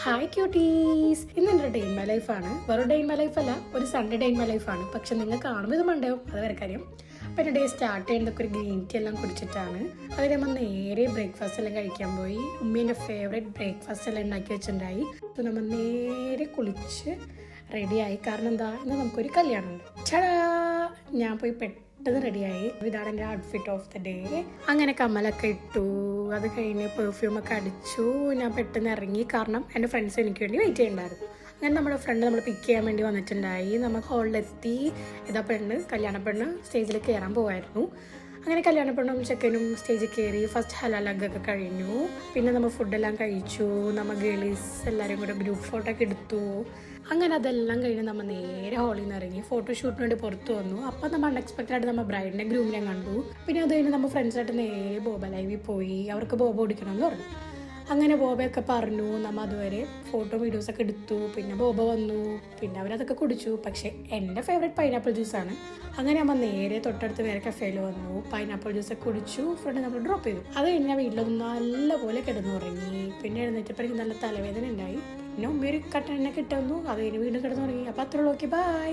Hi quotes, ഇന്ന് എൻ്റെ day in my ലൈഫാണ്. വെറും ഡേ ഇൻ മൈ ലൈഫ് അല്ല, ഒരു സൺഡേ ഡേ ഇൻ മൈ ലൈഫാണ്. പക്ഷെ നിങ്ങൾ കാണുമ്പോൾ ഇത് മണ്ടാവും, അത് വരെ കാര്യം. അപ്പോൾ എൻ്റെ ഡേ സ്റ്റാർട്ട് ചെയ്യുന്നതൊക്കെ ഒരു ഗ്രീൻ ടീ എല്ലാം കുടിച്ചിട്ടാണ്. അത് നമ്മൾ നേരെ ബ്രേക്ക്ഫാസ്റ്റ് എല്ലാം കഴിക്കാൻ പോയി. ഉമ്മേൻ്റെ ഫേവറേറ്റ് ബ്രേക്ക്ഫാസ്റ്റ് എല്ലാം ഉണ്ടാക്കി വെച്ചിട്ടുണ്ടായി. അപ്പോൾ നമ്മൾ നേരെ കുളിച്ച് റെഡിയായി. കാരണം എന്താ, ഇന്ന് നമുക്കൊരു കല്യാണമുണ്ട്. ചടാ, ഞാൻ പോയി പെട്ടെന്ന് റെഡിയായി. ഇതാണ് എൻ്റെ ഔട്ട്ഫിറ്റ് ഓഫ് ദ ഡേ. അങ്ങനെ കമ്മലൊക്കെ ഇട്ടു, അത് കഴിഞ്ഞ് പെർഫ്യൂമൊക്കെ അടിച്ചു. ഞാൻ പെട്ടെന്ന് ഇറങ്ങി, കാരണം എൻ്റെ ഫ്രണ്ട്സ് എനിക്ക് വേണ്ടി വെയിറ്റ് ചെയ്യുന്നുണ്ടായിരുന്നു. അങ്ങനെ നമ്മുടെ ഫ്രണ്ട് നമ്മൾ പിക്ക് ചെയ്യാൻ വേണ്ടി വന്നിട്ടുണ്ടായി. നമ്മൾ ഹോളിലെത്തി. ഇതാ പെണ്ണ്, കല്യാണ പെണ്ണ് സ്റ്റേജിൽ കയറാൻ പോവായിരുന്നു. അങ്ങനെ കല്യാണ പെണ്ണും ചെക്കനും സ്റ്റേജിൽ കയറി. ഫസ്റ്റ് ഹലാലഗൊക്കെ കഴിഞ്ഞു. പിന്നെ നമ്മൾ ഫുഡെല്ലാം കഴിച്ചു. നമ്മൾ ഗേളീസ് എല്ലാവരും കൂടെ ഗ്രൂപ്പ് ഫോട്ടോ ഒക്കെ എടുത്തു. അങ്ങനെ അതെല്ലാം കഴിഞ്ഞ് നമ്മൾ നേരെ ഹോളിൽ നിന്ന് ഇറങ്ങി ഫോട്ടോഷൂട്ടിന് വേണ്ടി പുറത്ത് വന്നു. അപ്പം നമ്മൾ അൺഎക്സ്പെക്റ്റഡ് ആയിട്ട് നമ്മൾ ബ്രൈഡിനെ ഗ്രൂമിനെ കണ്ടു. പിന്നെ അത് കഴിഞ്ഞ് നമ്മൾ ഫ്രണ്ട്സായിട്ട് നേരെ ബോബ ലൈവിൽ പോയി. അവർക്ക് ബോബ ഓടിക്കണമെന്ന് പറഞ്ഞു. അങ്ങനെ ബോബയൊക്കെ പറഞ്ഞു. നമ്മൾ അതുവരെ ഫോട്ടോ വീഡിയോസൊക്കെ എടുത്തു. പിന്നെ ബോബ വന്നു, പിന്നെ അവരതൊക്കെ കുടിച്ചു. പക്ഷേ എൻ്റെ ഫേവറേറ്റ് പൈനാപ്പിൾ ജ്യൂസാണ്. അങ്ങനെ നമ്മൾ നേരെ തൊട്ടടുത്ത് വേറെ കഫേയിൽ വന്നു. പൈനാപ്പിൾ ജ്യൂസൊക്കെ കുടിച്ചു. ഫ്രണ്ട് നമ്മൾ ഡ്രോപ്പ് ചെയ്തു. അത് കഴിഞ്ഞ് ഞാൻ വീട്ടിലൊന്നും നല്ലപോലെ കിടന്നുറങ്ങി. പിന്നെ എഴുന്നേറ്റപ്പോൾ എനിക്ക് നല്ല തലവേദന ഉണ്ടായി. പിന്നെ ഉമ്മയൊരു കട്ടനെണ്ണ കിട്ടുന്നു. അത് കഴിഞ്ഞ് വീണ്ടും കിടന്നുറങ്ങി. അപ്പോൾ അത്രയുള്ളൂ. Okay, by.